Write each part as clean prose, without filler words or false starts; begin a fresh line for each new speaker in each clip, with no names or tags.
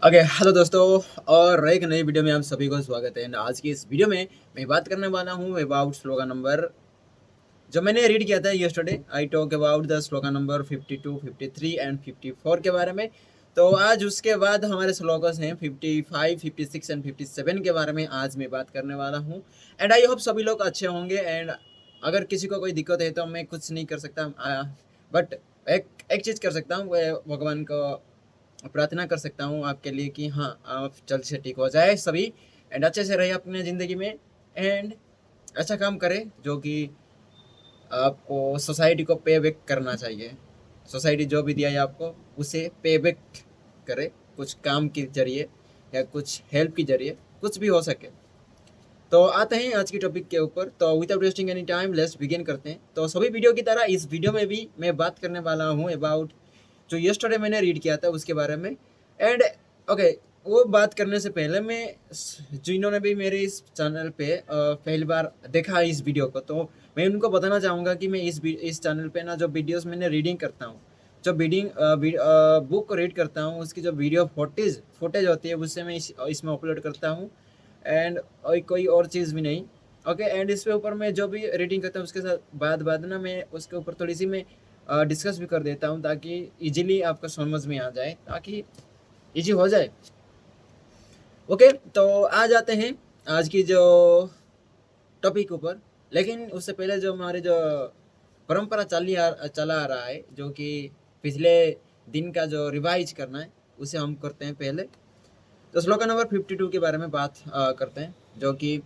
Okay hello दोस्तों। और एक नई वीडियो में आप सभी को स्वागत है। आज की इस वीडियो में मैं बात करने वाला हूँ अबाउट स्लोगन नंबर जो मैंने रीड किया था yesterday. I talk about the slogan number 52, 53 and 54 के बारे में। तो आज उसके बाद हमारे स्लोगन्स हैं 55, 56 एंड 57 के बारे में आज मैं बात करने वाला हूँ। एंड आई होप सभी लोग अच्छे होंगे। एंड अगर किसी को कोई दिक्कत है तो मैं कुछ नहीं कर सकता, बट एक एक चीज़ कर सकता हूँ, वह भगवान को प्रार्थना कर सकता हूँ आपके लिए कि हाँ, आप जल्द से ठीक हो जाए सभी, एंड अच्छे से रहे अपने ज़िंदगी में। एंड अच्छा काम करें जो कि आपको सोसाइटी को पे बैक करना चाहिए। सोसाइटी जो भी दिया है आपको उसे पे बैक करे, कुछ काम के जरिए या कुछ हेल्प के जरिए, कुछ भी हो सके। तो आते हैं आज की टॉपिक के ऊपर। तो without wasting any time let's begin करते हैं। तो सभी वीडियो की तरह इस वीडियो में भी मैं बात करने वाला हूँ अबाउट जो यस्टरडे मैंने रीड किया था उसके बारे में। एंड ओके, वो बात करने से पहले मैं जिन्होंने भी मेरे इस चैनल पे पहली बार देखा इस वीडियो को, तो मैं उनको बताना चाहूँगा कि मैं इस चैनल पे ना जो वीडियोस मैंने रीडिंग करता हूँ, जो बुक को रीड करता हूँ, उसकी जो वीडियो फुटेज होती है उससे मैं इसमें अपलोड करता हूँ। एंड कोई और चीज़ भी नहीं। ओके, एंड इस पे ऊपर मैं जो भी रीडिंग करता हूँ उसके साथ बाद ना मैं उसके ऊपर थोड़ी सी मैं डिस्कस भी कर देता हूँ, ताकि इजीली आपको समझ में आ जाए, ताकि इजी हो जाए। ओके, तो आ जाते हैं आज की जो टॉपिक ऊपर। लेकिन उससे पहले जो हमारे जो परंपरा चला आ रहा है, जो कि पिछले दिन का जो रिवाइज करना है उसे हम करते हैं पहले। तो श्लोक नंबर 52 के बारे में बात करते हैं, जो कि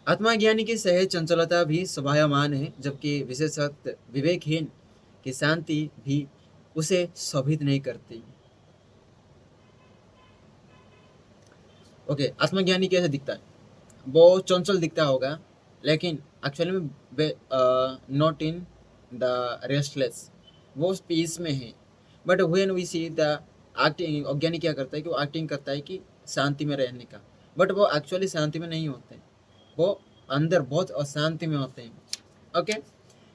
आत्मज्ञानी की सहज चंचलता भी शोभायमान है, जबकि विशेषत विवेकहीन की शांति भी उसे शोभित नहीं करती। ओके, आत्मज्ञानी कैसे दिखता है? वो चंचल दिखता होगा, लेकिन एक्चुअली में नॉट इन द रेस्टलेस, वो पीस में है। But when we see the acting, अज्ञानी क्या करता है कि वो एक्टिंग करता है कि शांति में रहने का, बट वो एक्चुअली शांति में नहीं होते, वो अंदर बहुत अशांति में होते हैं। ओके,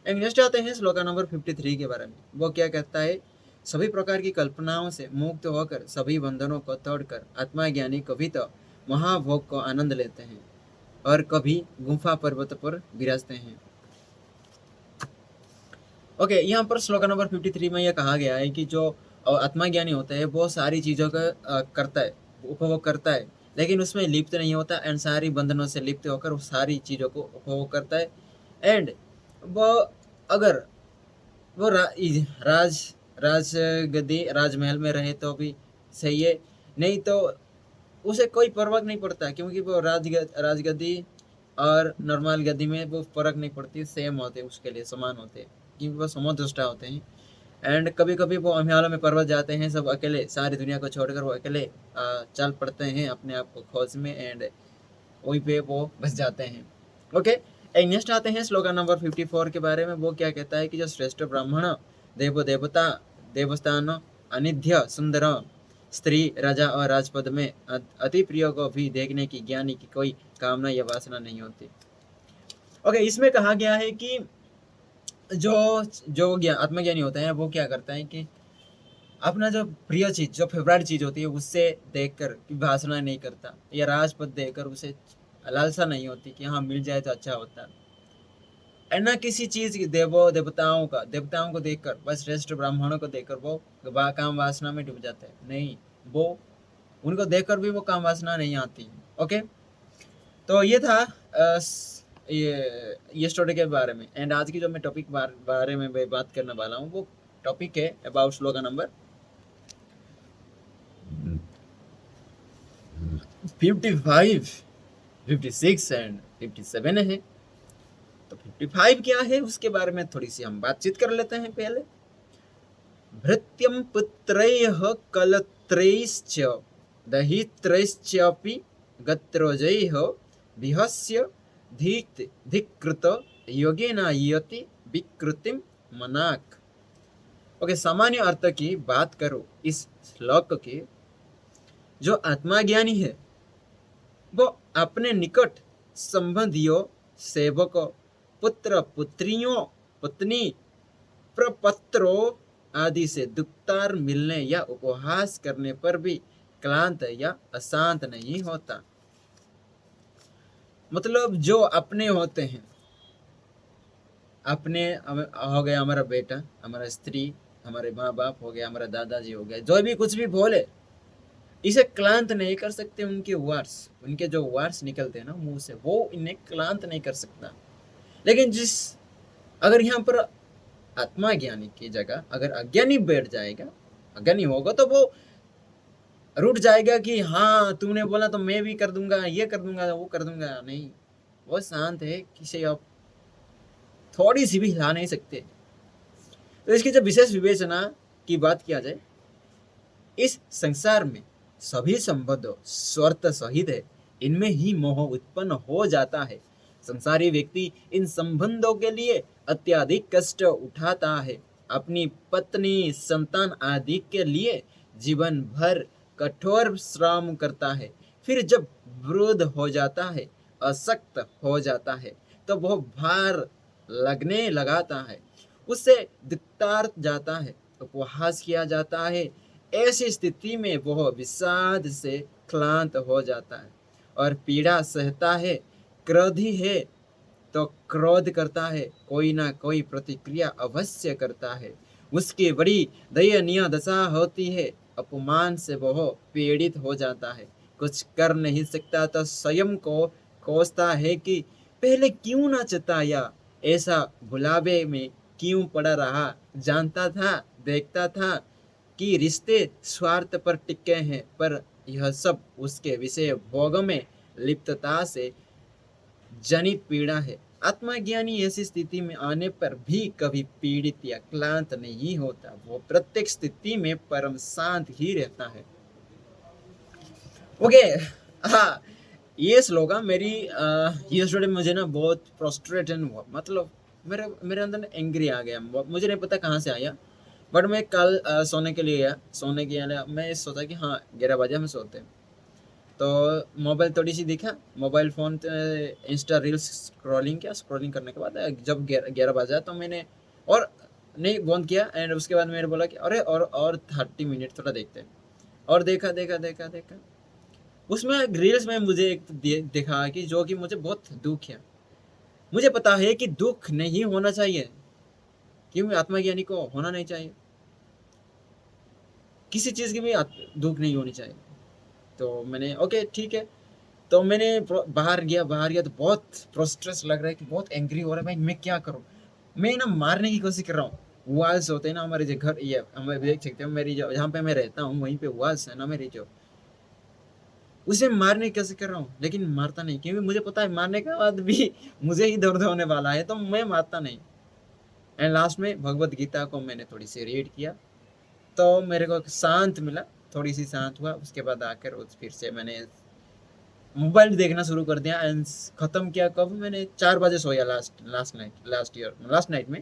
एंड नेक्स्ट आते हैं श्लोका नंबर 53 के बारे में। वो क्या कहता है? सभी प्रकार की कल्पनाओं से मुक्त होकर सभी बंधनों को तोड़कर आत्मा ज्ञानी कभी तो महाभोग को आनंद लेते हैं और कभी गुफा पर्वत पर विराजते हैं। ओके, यहाँ पर श्लोक नंबर 53 में यह कहा गया है कि जो आत्मज्ञानी होता है वो सारी चीज़ों का करता है, उपभोग करता है, लेकिन उसमें लिप्त नहीं होता। एंड सारी बंधनों से लिप्त होकर वो सारी चीज़ों को उपभोग करता है। एंड वो अगर वो राज राज गद्दी राजमहल में रहे तो भी सही है, नहीं तो उसे कोई फर्क नहीं पड़ता, क्योंकि वो राजगद्दी और नॉर्मल गद्दी में वो फर्क नहीं पड़ती, सेम होते उसके लिए, समान होते हैं, क्योंकि वो समदृष्टा होते हैं। एंड कभी कभी वो हिमालय में पर्वत जाते हैं सब अकेले, सारी दुनिया को छोड़कर वो अकेले चल पड़ते हैं अपने आप को खोज में, एंड वहीं पे वो बस जाते हैं। ओके, एक नेक्स्ट आते हैं स्लोगन नंबर 54 के बारे में। वो क्या कहता है कि जो श्रेष्ठ ब्राह्मण देवता देवस्थान अनिध्य सुंदर स्त्री राजा और राजपद में अति प्रिय को भी देखने की ज्ञानी की कोई कामना या वासना नहीं होती। ओके, इसमें कहा गया है कि जो जो आत्मज्ञानी होता है वो क्या करता है कि अपना जो प्रिय चीज, जो फेवरेट चीज होती है उससे देखकर वासना नहीं करता, या राजपद देखकर उसे लालसा नहीं होती कि हाँ मिल जाए तो अच्छा होता। और ना किसी चीज की देवताओं को देखकर, बस श्रेष्ठ ब्राह्मणों को देखकर वो काम वासना में डूब जाते हैं। नहीं, वो उनको देखकर भी वो काम वासना नहीं आती। ओके, तो ये था ये स्टोरी के बारे में। एंड आज की जो मैं टॉपिक बारे में मैं बात करने वाला हूँ, वो टॉपिक है अबाउट स्लोगन नंबर 55, 56 एंड 57 है। तो 55 क्या है उसके बारे में थोड़ी सी हम बातचीत कर लेते हैं पहले। भृत्यं पुत्रैः कलत्रैश्च दहित्रैश्चापि गत्रोजैः विहस्य धिक्कृत योगेन यति विकृतिं मनाक। ओके, सामान्य अर्थ की बात करो इस श्लोक के, जो आत्माज्ञानी है वो अपने निकट संबंधियों, सेवकों, पुत्र पुत्रियों, पत्नी, प्रपत्रों आदि से दुख्तार मिलने या उपहास करने पर भी क्लांत या अशांत नहीं होता। मतलब जो अपने होते हैं, अपने हो गया हमारा बेटा, हमारा स्त्री, हमारे माँ बाप हो गया, हमारा दादाजी हो गया, जो भी कुछ भी बोले इसे क्लांत नहीं कर सकते। उनके वर्ड्स, उनके जो वर्ड्स निकलते हैं ना मुंह से, वो इन्हें क्लांत नहीं कर सकता। लेकिन अगर यहाँ पर आत्मा ज्ञानी की जगह अगर अज्ञानी बैठ जाएगा, अज्ञानी होगा, तो वो रुठ जाएगा कि हाँ तूने बोला तो मैं भी कर दूंगा, ये कर दूंगा, वो कर दूंगा। नहीं, वो शांत है, किसी आप थोड़ी सी भी हिला नहीं सकते। तो इसकी जब विशेष विवेचना की बात किया जाए, इस संसार में सभी संबंध स्वार्थ सहित है, इनमें ही मोह उत्पन्न हो जाता है। संसारी व्यक्ति इन संबंधों के लिए अत्यधिक कष्ट उठाता है, अपनी पत्नी, संतान आदि के लिए जीवन भर कठोर श्रम करता है। फिर जब वृद्ध हो जाता है, अशक्त हो जाता है, तो वह भार लगने लगाता है, उससे दिक्तार जाता है, उपहास किया जाता है। ऐसी स्थिति में वह विषाद से क्लांत हो जाता है और पीड़ा सहता है। क्रोधी है तो क्रोध करता है, कोई ना कोई प्रतिक्रिया अवश्य करता है। उसकी बड़ी दयनीय दशा होती है, अपमान से वह पीड़ित हो जाता है, कुछ कर नहीं सकता तो स्वयं को कोसता है कि पहले क्यों ना चताया, ऐसा भुलावे में क्यों पड़ा रहा। जानता था, देखता था कि रिश्ते स्वार्थ पर टिके हैं, पर यह सब उसके विषय भोग में लिप्तता से जनित पीड़ा है। आत्मज्ञानी ऐसी स्थिति में आने पर भी कभी पीड़ित या क्लांत नहीं होता, वो प्रत्येक स्थिति में परम शांत ही रहता है। ओके, हाँ, ये श्लोका मेरी ये स्टोरी मुझे ना बहुत फ्रस्ट्रेटेड हुआ। मतलब मेरे अंदर एंग्री आ गया, मुझे नहीं पता कहाँ से आया। बट मैं कल सोने के लिए गया, सोने के लिए मैं सोचा कि हाँ 11 बजे हम सोते हैं, तो मोबाइल थोड़ी सी दिखा, mobile phone Insta reels scrolling किया। स्क्रॉलिंग करने के बाद जब 11 बजा तो मैंने और नहीं बंद किया। एंड उसके बाद मैंने बोला कि अरे और 30 मिनट थोड़ा देखते हैं। और देखा देखा देखा देखा, उसमें रील्स में मुझे एक देखा कि जो कि मुझे बहुत दुख है। मुझे पता है कि दुख नहीं होना चाहिए, क्योंकि आत्मज्ञानी को होना नहीं चाहिए, किसी चीज़ की भी दुख नहीं होनी चाहिए। तो मैंने ओके ठीक है, तो मैंने बाहर गया तो बहुत फ्रस्ट्रेस लग रहा है कि बहुत एंग्री हो रहा है। भाई मैं क्या करूँ, मैं ना मारने की कोशिश कर रहा हूँ। वाल्स होते हैं ना हमारे जो घर, ये हम देख सकते हो, मेरी जो जहाँ पे मैं रहता हूँ वहीं पे वाल्स है ना मेरी, जो उसे मारने की कोशिश कर रहा हूँ, लेकिन मारता नहीं, क्योंकि मुझे पता है मारने के बाद भी मुझे ही दर्द होने वाला है, तो मैं मारता नहीं। एंड लास्ट में भगवत गीता को मैंने थोड़ी सी रीड किया, तो मेरे को शांत मिला, थोड़ी सी शांत हुआ। उसके बाद आकर फिर से मैंने मोबाइल देखना शुरू कर दिया। एंड खत्म किया कब, मैंने 4 बजे सोया लास्ट नाइट में।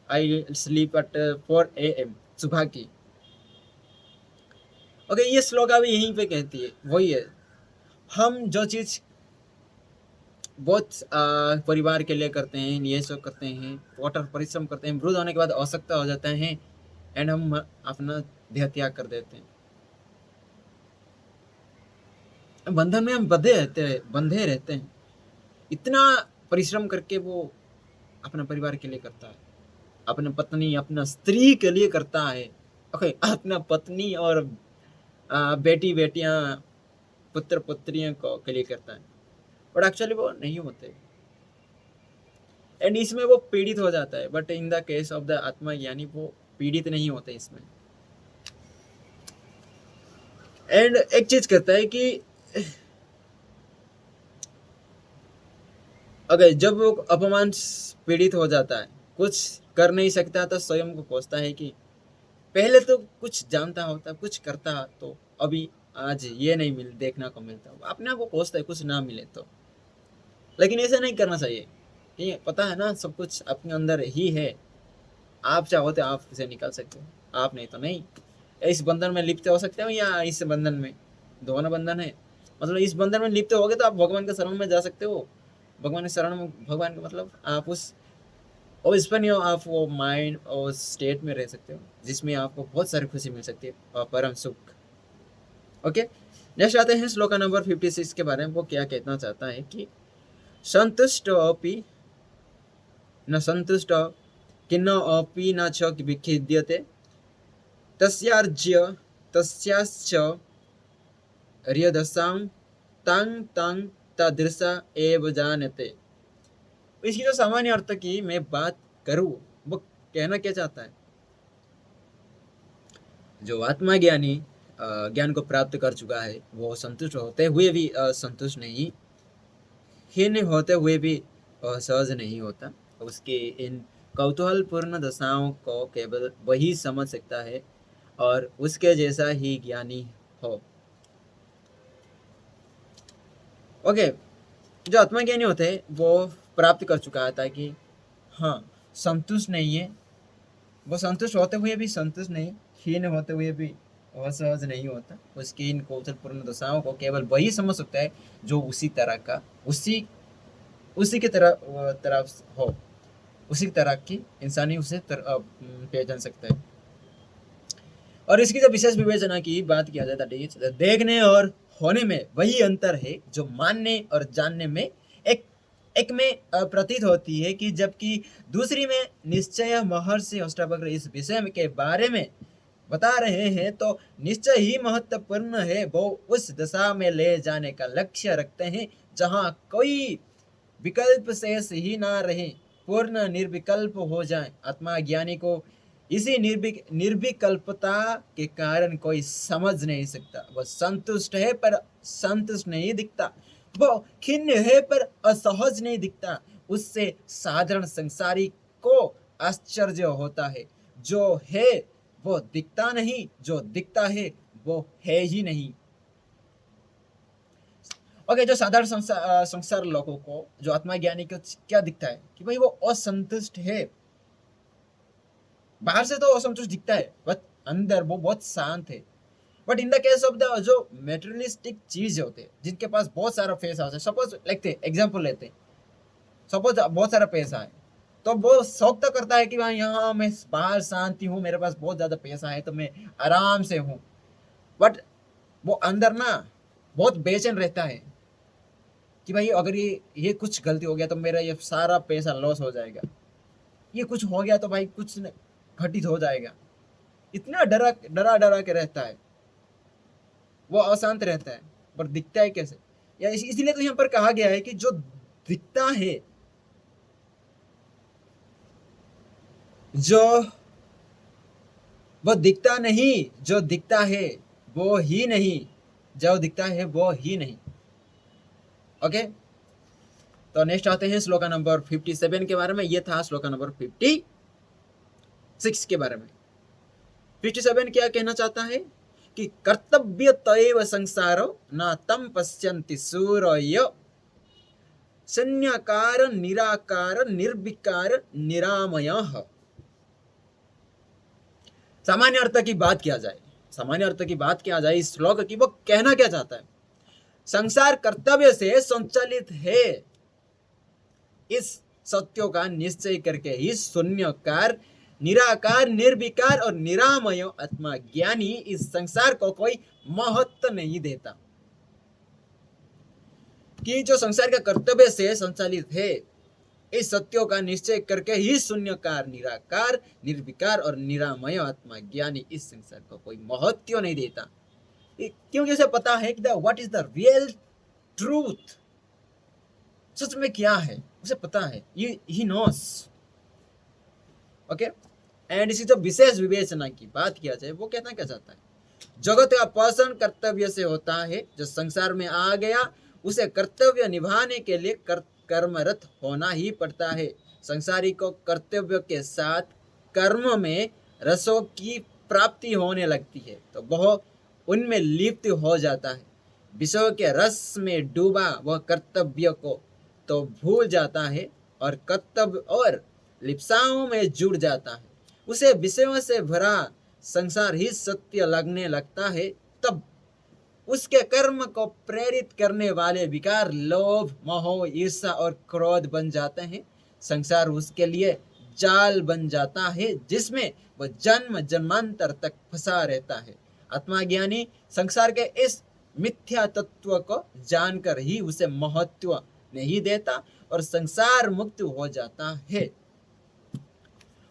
आई स्लीप एट 4 AM सुबह की। ओके, ये श्लोका भी यहीं पे कहती है, वही है। हम जो चीज़ बहुत परिवार के लिए करते हैं, ये सब करते हैं, कठोर परिश्रम करते हैं, वृद्ध होने के बाद आवश्यकता हो जाता है, एंड हम अपना देह त्याग कर देते हैं। बंधन में हम बंधे रहते हैं। इतना परिश्रम करके वो अपने परिवार के लिए करता है, अपने पत्नी, अपना स्त्री के लिए करता है। ओके, अपना पत्नी और बेटी बेटियां, पुत्र पुत्रियों को के लिए करता है, बट एक्चुअली वो नहीं होते। एंड इसमें वो पीड़ित हो जाता है, but in the case of the आत्मा यानी वो पीड़ित नहीं होते इसमें। एंड एक चीज कहता है कि अगर जब वो अपमान पीड़ित हो जाता है, कुछ कर नहीं सकता, तो स्वयं को कोसता है कि पहले तो कुछ जानता होता, कुछ करता, तो अभी आज ये नहीं देखना को मिलता। अपने आप को कोसता है कुछ ना मिले तो। लेकिन ऐसा नहीं करना चाहिए, ये पता है ना सब कुछ अपने अंदर ही है। आप चाहो तो आप इसे निकाल सकते हो, आप नहीं तो नहीं। इस बंधन में लिप्त हो सकते हो, या इस बंधन में, दोनों बंधन है। मतलब इस बंधन में लिप्त हो गए तो आप भगवान के शरण में जा सकते हो। भगवान के शरण में, भगवान का मतलब आप उस और इस पर नहीं हो, आप वो माइंड और स्टेट में रह सकते हो जिसमें आपको बहुत सारी खुशी मिल सकती है और परम सुख। ओके, नेक्स्ट आते हैं श्लोका नंबर 56 के बारे में। वो क्या कहना चाहता है कि संतुष्ट अपि न संतुष्ट किन्न अपि न च विखिद्यते तस्यार्ज्य तस्याश्च हृदशां तां तां तादृशा एव जानते। इसकी जो सामान्य अर्थ की मैं बात करूं, वो कहना क्या चाहता है, जो आत्मा ज्ञानी ज्ञान को प्राप्त कर चुका है वो संतुष्ट होते हुए भी संतुष्ट नहीं, हीन होते हुए भी सहज नहीं होता। उसके इन कौतूहलपूर्ण दशाओं को केवल वही समझ सकता है और उसके जैसा ही ज्ञानी हो। ओके, जो आत्मज्ञानी होते हैं वो प्राप्त कर चुका था कि हाँ, संतुष्ट नहीं है, वो संतुष्ट होते हुए भी संतुष्ट नहीं, हीन होते हुए भी असहज नहीं होता। उसकी इन कौशलपूर्ण दशाओं को केवल वही समझ सकता है जो उसी तरह का उसी की तरफ हो, उसी तरह की इंसानी उसे पहचान सकता है। और इसकी जब विशेष विवेचना की बात किया जाता है, देखने और होने में वही अंतर है जो मानने और जानने में एक में प्रतीत होती है कि जबकि दूसरी में निश्चय। महर्षि अष्टावक्र इस विषय के बारे में बता रहे हैं तो निश्चय ही महत्वपूर्ण है। वो उस दशा में ले जाने का लक्ष्य रखते हैं जहाँ कोई विकल्प शेष ही ना रहे, पूर्ण निर्विकल्प हो जाए। आत्मा ज्ञानी को इसी निर्विकल्पता के कारण कोई समझ नहीं सकता। वह संतुष्ट है पर संतुष्ट नहीं दिखता, वो खिन्न है पर असहज नहीं दिखता। उससे साधारण संसारी को आश्चर्य होता है, जो है वो दिखता नहीं, जो दिखता है वो है ही नहीं। ओके, जो साधारण संसार लोगों को, जो आत्मा ज्ञानी को क्या दिखता है कि भाई वो असंतुष्ट है। बाहर से तो असंतुष्ट दिखता है बट अंदर वो बहुत शांत है। But in the case of the जो मेटेरियलिस्टिक चीज होते हैं, जिनके पास बहुत सारा पैसा होता है, सपोज लेते एग्जांपल लेते हैं, सपोज बहुत सारा पैसा है तो वो शौक तो करता है कि भाई यहाँ मैं बाहर शांति हूँ, मेरे पास बहुत ज्यादा पैसा है तो मैं आराम से हूँ। बट वो अंदर ना बहुत बेचैन रहता है कि भाई अगर ये कुछ गलती हो गया तो मेरा ये सारा पैसा लॉस हो जाएगा, ये कुछ हो गया तो भाई कुछ घटित हो जाएगा। इतना डरा डरा डरा के रहता है, वो अशांत रहता है। पर दिखता है कैसे, या इसलिए तो यहाँ पर कहा गया है कि जो दिखता है, जो वो दिखता नहीं, जो दिखता है वो ही नहीं, जो दिखता है वो ही नहीं। ओके, तो नेक्स्ट आते हैं श्लोका नंबर 57 के बारे में। ये था श्लोका नंबर 56 के बारे में। 57 क्या कहना चाहता है कि कर्तव्य तैव संसारो न तम पश्यन्ति सूरय शून्याकार निराकार निर्विकार निरामयः। सामान्य अर्थ की बात किया जाए, सामान्य अर्थ की बात किया जाए इस श्लोक की, वो कहना क्या चाहता है, संसार कर्तव्य से संचालित है। इस सत्यों का निश्चय करके ही शून्यकार निराकार निर्विकार और निरामय आत्मा ज्ञानी इस संसार को कोई महत्व नहीं देता। कि जो संसार का कर्तव्य से संचालित है, इस सत्यों का निश्चय करके ही शून्यकार निराकार निर्विकार और निरामय आत्मा ज्ञानी इस संसार को कोई महत्व नहीं देता, क्योंकि उसे पता है कि what is the real truth, सच में क्या है उसे पता है, ही नोस। ओके, एंड इसी जो विशेष विवेचना की बात किया जाए, वो कहना क्या चाहता है, जगत का पोषण कर्तव्य से होता है। जो संसार में आ गया उसे कर्तव्य निभाने के लिए कर्मरत होना ही पड़ता है। संसारी को कर्तव्य के साथ कर्म में रसों की प्राप्ति होने लगती है तो वह उनमें लिप्त हो जाता है। विषयों के रस में डूबा वह कर्तव्य को तो भूल जाता है और कर्तव्य और लिप्साओं में जुड़ जाता है। उसे विषयों से भरा संसार ही सत्य लगने लगता है। तब उसके कर्म को प्रेरित करने वाले विकार लोभ मोह ईर्ष्या और क्रोध बन जाते हैं। संसार उसके लिए जाल बन जाता है जिसमें वह जन्म जन्मांतर तक फंसा रहता है। आत्मज्ञानी संसार के इस मिथ्या तत्व को जानकर ही उसे महत्व नहीं देता और संसार मुक्त हो जाता है।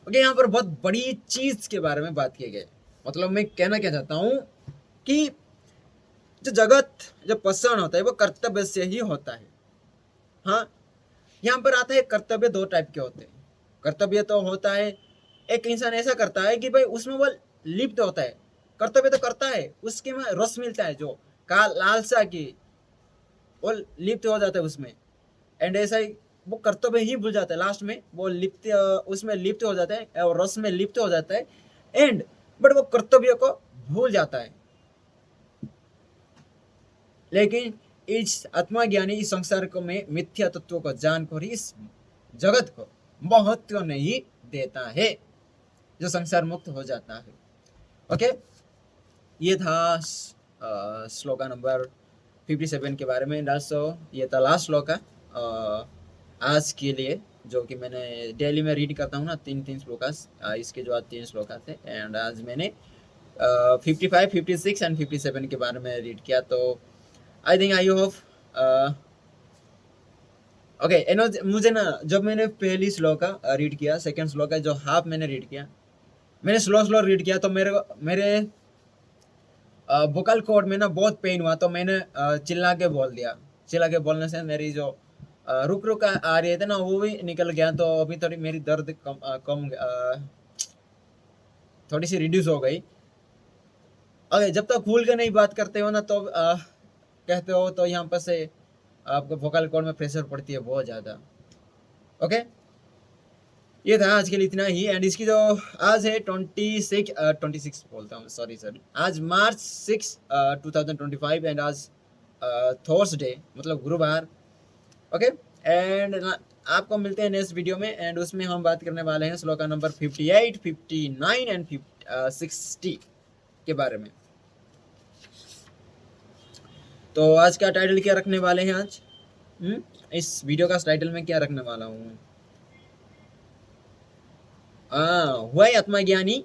ओके, यहाँ पर बहुत बड़ी चीज के बारे में बात की गई। मतलब मैं कहना क्या चाहता हूं कि जो जगत, जो पसंद होता है वो कर्तव्य से ही होता है। हाँ, यहाँ पर आता है कर्तव्य दो टाइप के होते हैं। कर्तव्य तो होता है, एक इंसान ऐसा करता है कि भाई उसमें वो लिप्त होता है, कर्तव्य तो करता है, उसके में रस मिलता है, जो का लालसा की वो लिप्त हो जाता है उसमें, एंड ऐसा ही वो कर्तव्य ही भूल जाता है, लास्ट में वो लिप्त, उसमें लिप्त हो जाता है और रस में लिप्त हो जाता है, एंड बट वो कर्तव्य को भूल जाता है। लेकिन इस आत्मज्ञानी इस संसार को में मिथ्या तत्व को जानकर इस जगत को महत्व नहीं देता है, जो संसार मुक्त हो जाता है। ओके, ये था श्लोका नंबर 57 के बारे में। ये था लास्ट श्लोका आज के लिए, जो कि मैंने डेली में रीड करता हूँ ना, 3 श्लोकास। इसके जो आज 3 श्लोका थे, एंड आज मैंने 55, 56 एंड 57 के बारे में रीड किया। तो I think I hope okay. मुझे ना, जब मैंने पहली श्लोका रीड किया, सेकंड श्लोका जो हाफ मैंने रीड किया, मैंने स्लो रीड किया, तो मेरे वोकल कॉर्ड में ना बहुत पेन हुआ, तो मैंने चिल्ला के बोल दिया। चिल्ला के बोलने से मेरी जो रुक रुक आ रही थे ना, वो भी निकल गया। तो अभी थोड़ी मेरी दर्द कम थोड़ी सी रिड्यूस हो गई। ओके, जब तक खुल के नहीं बात करते हो ना, तो कहते हो तो यहाँ पर से आपको वोकल कॉर्ड में प्रेशर पड़ती है बहुत ज़्यादा। ओके, ये था आज के लिए इतना ही। एंड इसकी जो आज है 26 बोलता हूँ, सॉरी सर, आज मार्च 6 2025, एंड आज थर्सडे मतलब गुरुवार। ओके, एंड आपको मिलते हैं नेक्स्ट वीडियो में, एंड उसमें हम बात करने वाले हैं श्लोका नंबर 58, 59 एंड 60 के बारे में। तो आज का टाइटल क्या रखने वाले हैं आज? इस वीडियो का टाइटल में क्या रखने वाला हूँ? हुआ आत्मज्ञानी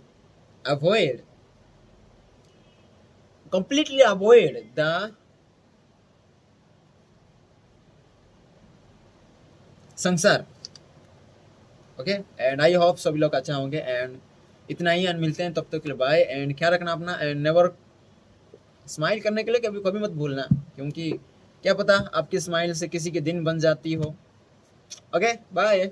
completely avoid the संसार। ओके, एंड आई होप सभी लोग अच्छा होंगे, एंड इतना ही, एंड मिलते हैं तब तक के लिए बाय, एंड ख्याल रखना अपना, एंड नेवर स्माइल करने के लिए कभी कभी मत भूलना, क्योंकि क्या पता आपकी स्माइल से किसी के दिन बन जाती हो। Okay, bye.